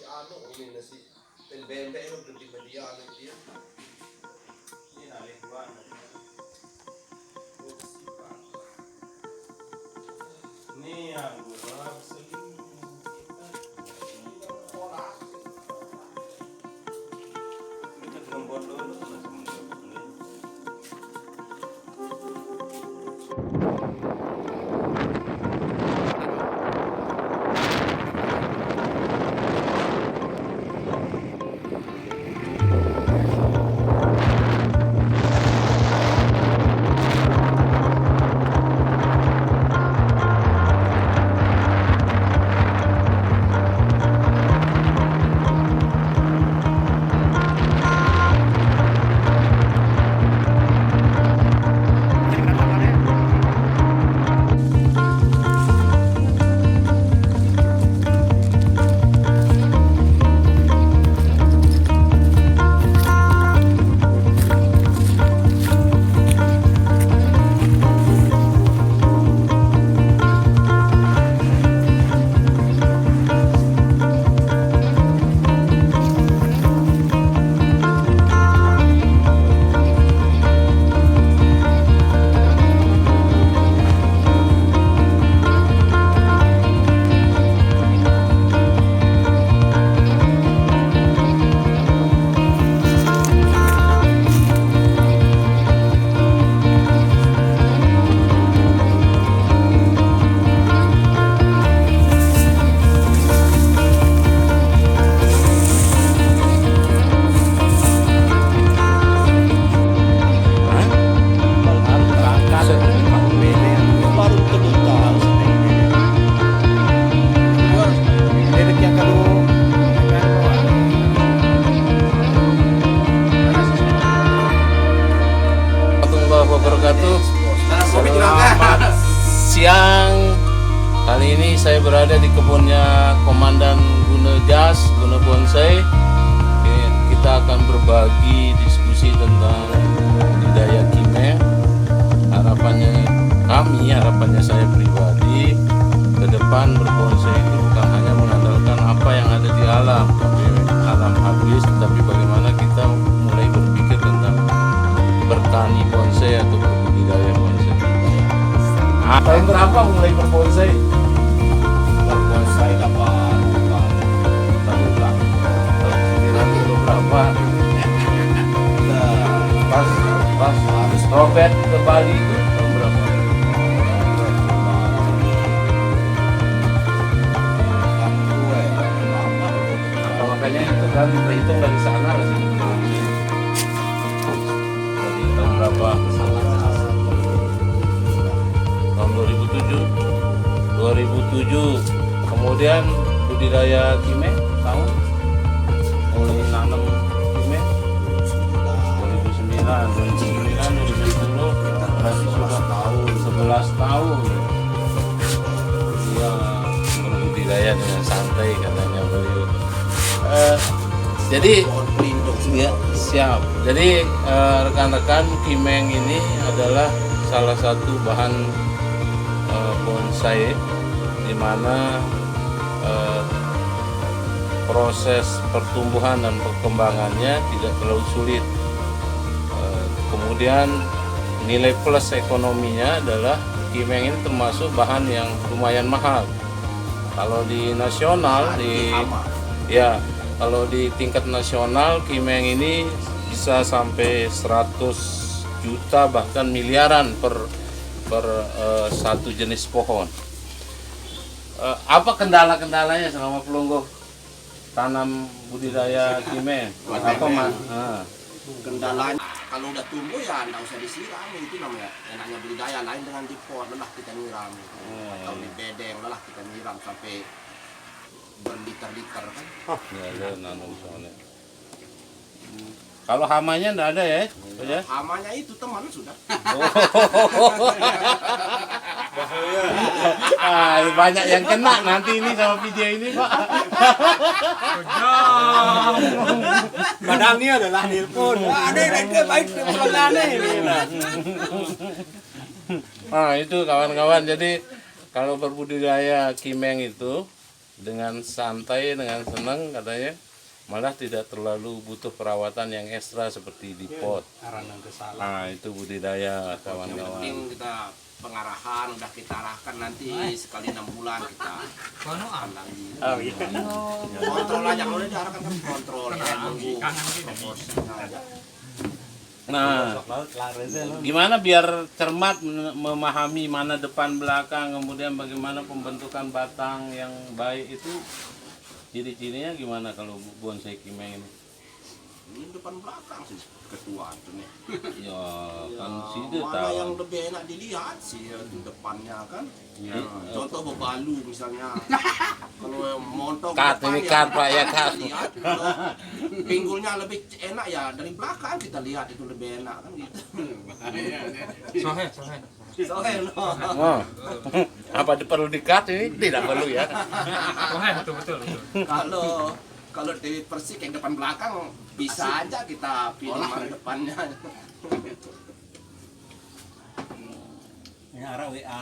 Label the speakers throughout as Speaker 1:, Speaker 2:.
Speaker 1: ano, ini nasi bembe itu gede media anu dia. Ini nari gua. Ini yang gua seling. Kita gembor dulu. Selamat siang. Kali ini saya berada di kebunnya Komandan Gunejas, Gune Bonsai. Kita akan berbagi diskusi tentang budidaya kimeng. Harapannya saya pribadi ke depan berbonsai itu bukan hanya mengandalkan apa yang ada di alam, tapi alam habis, tetapi bagaimana kita mulai berpikir tentang bertani bonsai atau berbudidaya bonsai. Tahun berapa mulai berbonsai?
Speaker 2: Berbonsai dapat tahun
Speaker 1: berapa? Pas habis Robert ke Bali itu tahun berapa? Makanya itu kan berhitung dari sana ke sini. Dari tahun berapa? Tahun 2007. Kemudian budidaya kimeng tahun mulai nanam kimeng 2009 2010 berarti sudah 11 tahun ya berbudidaya dengan santai katanya beliau. Jadi ya, siap. Jadi rekan-rekan, kimeng ini adalah salah satu bahan bonsai di mana proses pertumbuhan dan perkembangannya tidak terlalu sulit. Kemudian nilai plus ekonominya adalah kimeng ini termasuk bahan yang lumayan mahal. Kalau di nasional kalau di tingkat nasional kimeng ini bisa sampai 100 juta bahkan miliaran per satu jenis pohon. Apa kendala-kendalanya selama Pelungguh tanam budidaya kimeng?
Speaker 2: Kendalanya kalau udah tumbuh ya nggak usah disiram, itu namanya enaknya budidaya. Lain dengan di pot, lelah kita nyiram atau di bedeng, lelah kita nyiram sampai berliter-liter kan.
Speaker 1: Ya, nanam soalnya. Kalau hamanya enggak ada ya?
Speaker 2: Hamanya itu teman sudah.
Speaker 1: Banyak yang kena nanti ini sama video ini, Pak.
Speaker 2: Padahal ini adalah nilpun. Ada yang baik pelanggannya ini.
Speaker 1: Nah, itu kawan-kawan. Jadi kalau berbudidaya kimeng itu dengan santai, dengan senang katanya, malah tidak terlalu butuh perawatan yang ekstra seperti di pot. Nah itu budidaya
Speaker 2: Yang
Speaker 1: kawan-kawan.
Speaker 2: penting kita pengarahan udah kita arahkan, nanti sekali 6 bulan kita akan lagi.
Speaker 3: Oh iya.
Speaker 2: Kontrol aja, kalau udah diarahkan kan kontrol ya, nunggu prosesnya aja.
Speaker 1: Nah, gimana biar cermat memahami mana depan belakang, kemudian bagaimana pembentukan batang yang baik itu, ciri-cirinya gimana kalau bonsai kimeng ini?
Speaker 2: Ini depan belakang sih ketua itu nih.
Speaker 1: Ya kan
Speaker 2: Ya,
Speaker 1: sih dia
Speaker 2: mana yang
Speaker 1: tahu.
Speaker 2: lebih enak dilihat sih itu depannya kan.
Speaker 1: Ya.
Speaker 2: Contoh bebalu misalnya. Kalau montok
Speaker 1: Kat, ini kat, Pak, ya, kat.
Speaker 2: Lihat, kalau pinggulnya lebih enak ya dari belakang kita lihat itu lebih enak kan gitu. Sohe no.
Speaker 1: Oh. Apa perlu dikat ini? Tidak perlu ya.
Speaker 3: Betul.
Speaker 2: Kalau di Persik yang depan belakang bisa aja kita pilih mana depannya.
Speaker 4: Ini arah WA.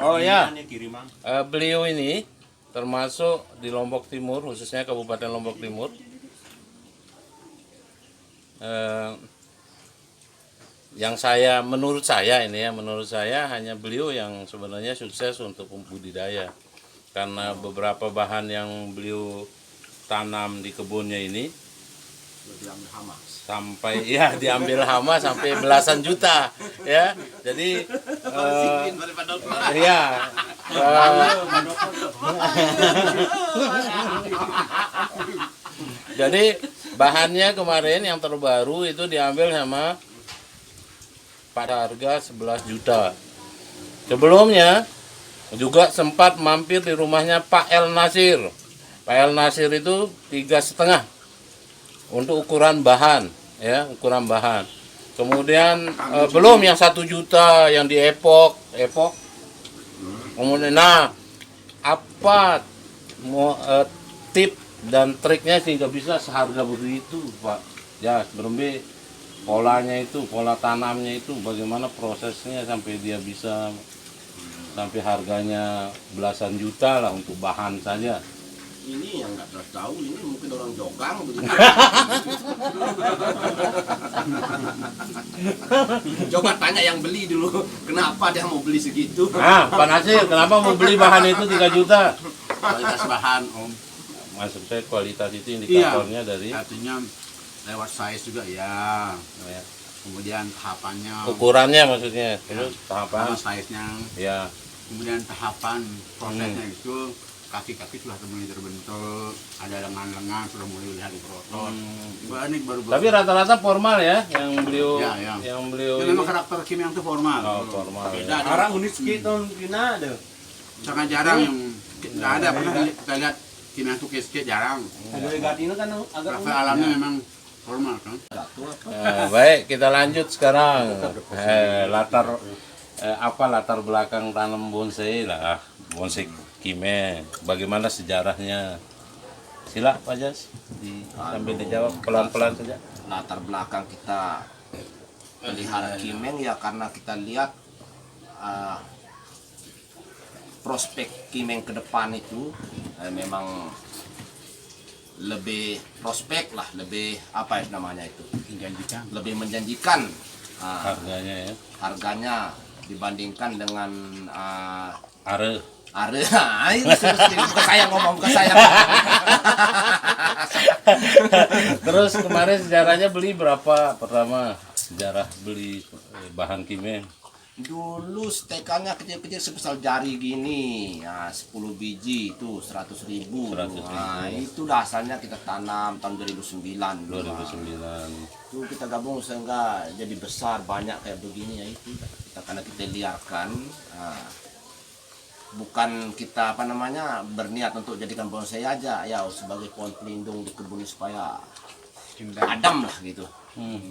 Speaker 1: Oh ya.
Speaker 4: Ini kiriman.
Speaker 1: Beliau ini termasuk di Lombok Timur, khususnya Kabupaten Lombok Timur. Yang menurut saya hanya beliau yang sebenarnya sukses untuk budidaya, karena beberapa bahan yang beliau tanam di kebunnya ini
Speaker 2: Diambil hama.
Speaker 1: sampai ya diambil hama sampai belasan juta ya. Jadi ya jadi bahannya kemarin yang terbaru itu diambil sama pada harga 11 juta. Sebelumnya juga sempat mampir di rumahnya Pak El Nasir. Pak El Nasir itu 3,5 untuk ukuran bahan, ya, ukuran bahan. Kemudian belum yang 1 juta yang di Epok. Kemudian, nah, apa tip dan triknya sehingga bisa seharga begitu, Pak? Ya, berembe polanya itu, pola tanamnya itu, bagaimana prosesnya sampai dia bisa sampai harganya belasan juta lah untuk bahan saja.
Speaker 2: Ini yang nggak tahu, ini mungkin orang jogang begitu. Coba tanya yang beli dulu, kenapa dia mau beli segitu?
Speaker 1: Nah, Pak Nasir, kenapa mau beli bahan itu 3 juta?
Speaker 4: Kualitas bahan, Om.
Speaker 1: Maksud saya kualitas itu indikatornya dari
Speaker 4: Artinya lewat size juga ya.
Speaker 1: ya,
Speaker 4: Kemudian tahapannya.
Speaker 1: ukurannya maksudnya. Terus tahapan
Speaker 4: Sama size-nya.
Speaker 1: ya.
Speaker 4: Kemudian tahapan prosesnya itu kaki-kaki sudah mulai terbentuk, ada lengan-lengan sudah mulai lihat berotot. Ini baru.
Speaker 1: Tapi rata-rata formal ya yang beliau
Speaker 4: Ya, ya.
Speaker 1: yang beliau
Speaker 4: Itu memang karakter Kim yang itu formal.
Speaker 1: oh, formal.
Speaker 4: Beda
Speaker 1: Ya.
Speaker 4: dengan
Speaker 3: Orang unik segitu gina ada.
Speaker 4: sangat jarang yang tidak ada pernah kita lihat Kim yang itu keskit jarang.
Speaker 3: Agak ini kan agak
Speaker 4: Karakter alamnya memang formal kan.
Speaker 1: Baik, kita lanjut sekarang. Apa latar belakang tanam bonsai lah, bonsai kimeng. Bagaimana sejarahnya? Sila Pak Jas, sambil dijawab pelan-pelan saja.
Speaker 2: Latar belakang kita pelihara kimeng ya karena kita lihat prospek kimeng ke depan itu memang lebih prospek lah, lebih apa ya namanya itu,
Speaker 4: Menjanjikan.
Speaker 2: lebih menjanjikan
Speaker 1: Harganya ya.
Speaker 2: harganya dibandingkan dengan
Speaker 1: Are.
Speaker 2: are. Ini bukan saya ngomong, bukan saya.
Speaker 1: Terus kemarin sejarahnya beli berapa pertama? Sejarah beli bahan kimeng.
Speaker 2: Dulu stekannya kecil-kecil sebesar jari gini, nah, 10 biji itu 100.000.
Speaker 1: 100.000.
Speaker 2: Nah, itu dasarnya kita tanam tahun 2009.
Speaker 1: 2009.
Speaker 2: Itu kita gabung sehingga jadi besar banyak kayak begini ya itu. Kita karena kita liarkan. Nah, bukan kita apa namanya berniat untuk jadikan bonsai aja ya sebagai pohon pelindung di kebun supaya adem lah gitu.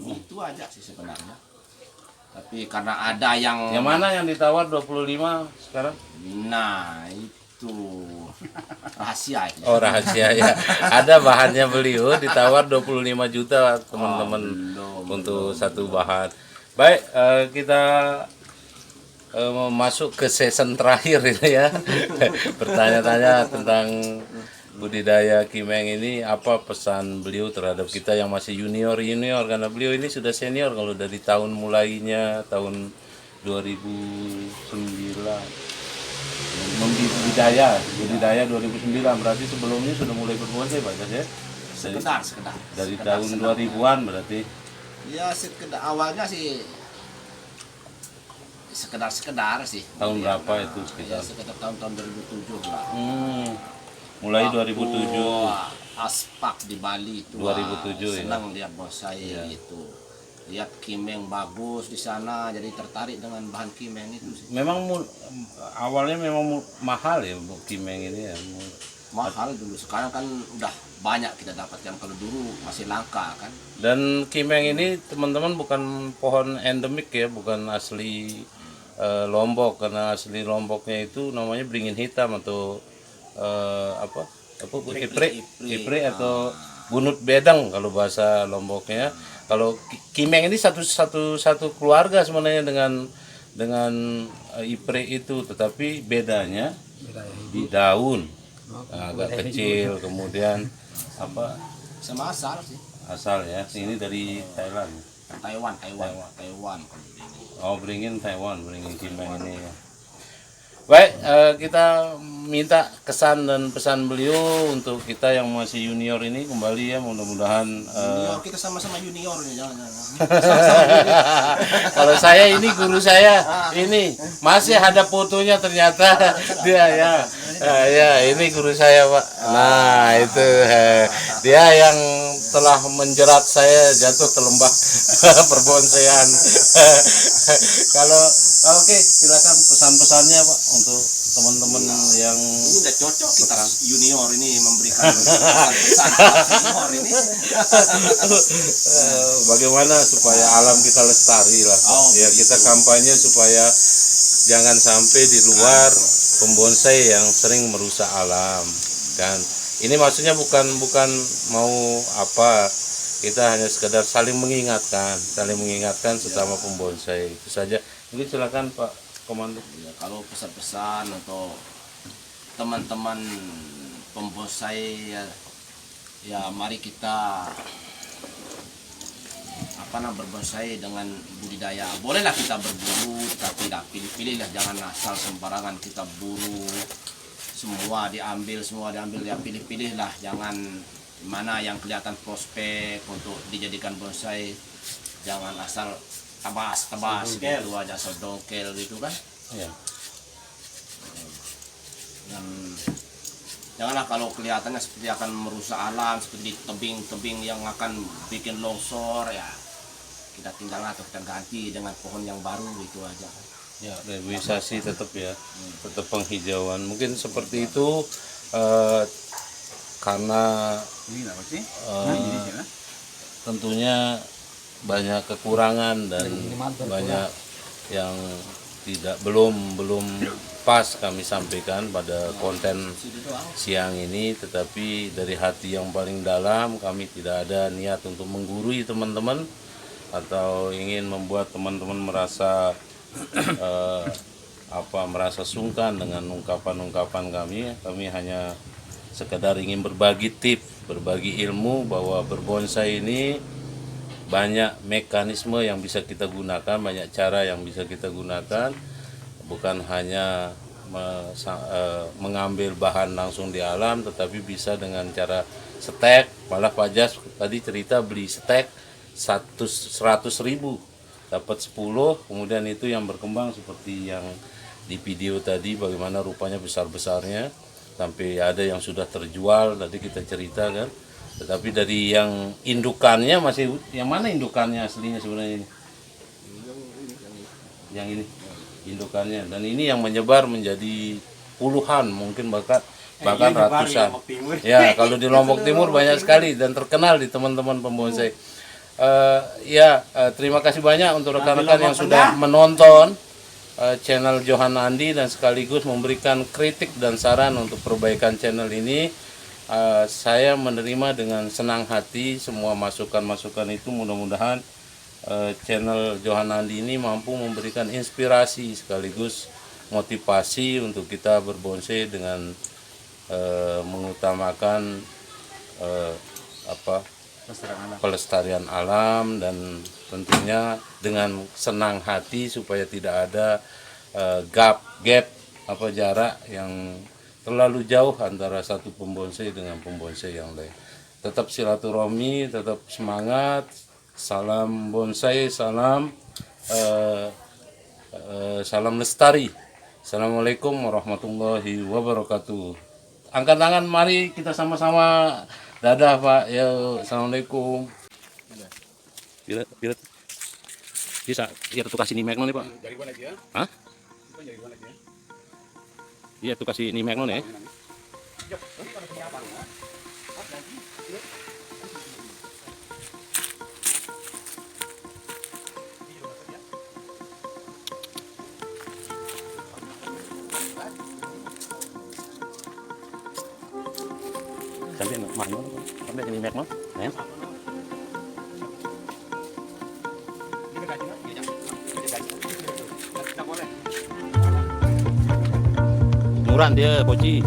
Speaker 2: Itu aja sih sebenarnya. Tapi karena ada yang
Speaker 1: mana yang ditawar 25 sekarang?
Speaker 2: nah itu rahasia itu.
Speaker 1: Oh rahasia ya. Ada bahannya beliau ditawar 25 juta teman-teman
Speaker 2: belum,
Speaker 1: untuk satu bahan. Baik, kita masuk ke season terakhir ini ya. Bertanya-tanya tentang budidaya kimeng ini, apa pesan beliau terhadap kita yang masih junior karena beliau ini sudah senior kalau dari tahun mulainya tahun 2009 budidaya 2009, berarti sebelumnya sudah mulai berbonsai Pak Jas ya.
Speaker 2: Sekedar
Speaker 1: Dari
Speaker 2: sekedar
Speaker 1: tahun
Speaker 2: senang.
Speaker 1: 2000-an berarti.
Speaker 2: Ya sekedar awalnya sih sekedar sih.
Speaker 1: Tahun
Speaker 2: Ya,
Speaker 1: berapa itu
Speaker 2: Ya
Speaker 1: sekitar?
Speaker 2: sekitar tahun 2007 lah.
Speaker 1: Mulai
Speaker 2: Waktu
Speaker 1: 2007.
Speaker 2: Aspak di Bali itu
Speaker 1: 2007 ya.
Speaker 2: senang lihat bonsai itu. Lihat kimeng bagus di sana, jadi tertarik dengan bahan kimeng itu sih.
Speaker 1: Memang awalnya memang mahal ya Bu, kimeng ini ya.
Speaker 2: Mahal dulu, sekarang kan udah banyak kita dapatkan, kalau dulu masih langka kan.
Speaker 1: Dan kimeng ini teman-teman bukan pohon endemik ya, bukan asli Lombok, karena asli Lomboknya itu namanya beringin hitam atau apa Bu? Ipre atau bunut bedang kalau bahasa Lomboknya. Kalau kimeng ini satu keluarga sebenarnya dengan ipre itu, tetapi bedanya di daun. Nah, agak kecil, kemudian apa
Speaker 2: Sama asal sih.
Speaker 1: asal ya, ini dari Thailand.
Speaker 2: Taiwan kalau ini.
Speaker 1: Oh, beringin Taiwan, beringin kimeng ini ya. Baik, kita minta kesan dan pesan beliau untuk kita yang masih junior ini kembali ya, mudah-mudahan
Speaker 2: Junior, kita sama-sama junior nih, jangan.
Speaker 1: kalau saya ini guru saya ini masih ada fotonya ternyata dia ya. Ya, ini guru saya Pak. Nah itu dia yang telah menjerat saya jatuh ke lembah perbonsaian. Kalau oke, silakan pesan-pesannya Pak untuk teman-teman yang
Speaker 2: Ini udah cocok kita junior ini memberikan pesan-pesan senior ini.
Speaker 1: bagaimana supaya alam kita lestari lah Pak.
Speaker 2: Oh,
Speaker 1: Ya
Speaker 2: begitu.
Speaker 1: kita kampanye supaya jangan sampai di luar pembonsai yang sering merusak alam kan. Ini maksudnya bukan mau apa, kita hanya sekedar saling mengingatkan sesama pembonsai, itu saja. Mungkin silakan Pak Komando.
Speaker 2: Ya, kalau pesan-pesan untuk teman-teman pembonsai ya mari kita berbonsai dengan budidaya. Bolehlah kita berburu, tapi pilih-pilih lah, jangan asal sembarangan kita buru. Semua diambil ya, pilih-pilih lah, jangan mana yang kelihatan prospek untuk dijadikan bonsai. Jangan asal tabas gitu aja, sedongkel gitu kan.
Speaker 1: Ya.
Speaker 2: Dan janganlah kalau kelihatannya seperti akan merusak alam, seperti tebing-tebing yang akan bikin longsor ya, kita tinggal atau kita ganti dengan pohon yang baru, itu aja.
Speaker 1: Ya, reboisasi tetap ya, tetap penghijauan. Mungkin seperti itu karena
Speaker 4: Ini apa sih?
Speaker 1: tentunya banyak kekurangan dan banyak yang belum pas kami sampaikan pada konten siang ini, tetapi dari hati yang paling dalam kami tidak ada niat untuk menggurui teman-teman atau ingin membuat teman-teman merasa merasa sungkan dengan ungkapan-ungkapan kami. Kami hanya sekedar ingin berbagi tips, berbagi ilmu bahwa berbonsai ini banyak mekanisme yang bisa kita gunakan, banyak cara yang bisa kita gunakan, bukan hanya mengambil bahan langsung di alam, tetapi bisa dengan cara stek. Malah Pak Jas tadi cerita beli stek 100.000 dapat 10, kemudian itu yang berkembang seperti yang di video tadi, bagaimana rupanya besar-besarnya sampai ada yang sudah terjual tadi kita cerita kan. Tetapi dari yang indukannya masih, yang mana indukannya aslinya sebenarnya ini? Yang ini indukannya, dan ini yang menyebar menjadi puluhan, mungkin bahkan ratusan. Ya, kalau di Lombok Timur banyak sekali dan terkenal di teman-teman pembonsai. Terima kasih banyak untuk rekan-rekan yang sudah menonton channel Johan Andi dan sekaligus memberikan kritik dan saran untuk perbaikan channel ini. Saya menerima dengan senang hati semua masukan-masukan itu, mudah-mudahan channel Johanandi ini mampu memberikan inspirasi sekaligus motivasi untuk kita berbonsai dengan mengutamakan pelestarian alam dan tentunya dengan senang hati supaya tidak ada gap jarak yang terlalu jauh antara satu pembonsai dengan pembonsai yang lain. Tetap silaturahmi, tetap semangat. Salam bonsai, salam lestari. Assalamualaikum warahmatullahi wabarakatuh. Angkat tangan, mari kita sama-sama dadah Pak. Yo, assalamualaikum. Bisa tuh kasih nimek nih Pak.
Speaker 4: Dari mana dia?
Speaker 1: Hah?
Speaker 4: Dari mana dia?
Speaker 1: Iya tuh kasih nimek nih. Sampai mana? Sampai ke nimek mah? Ya. Murah dia, Poci.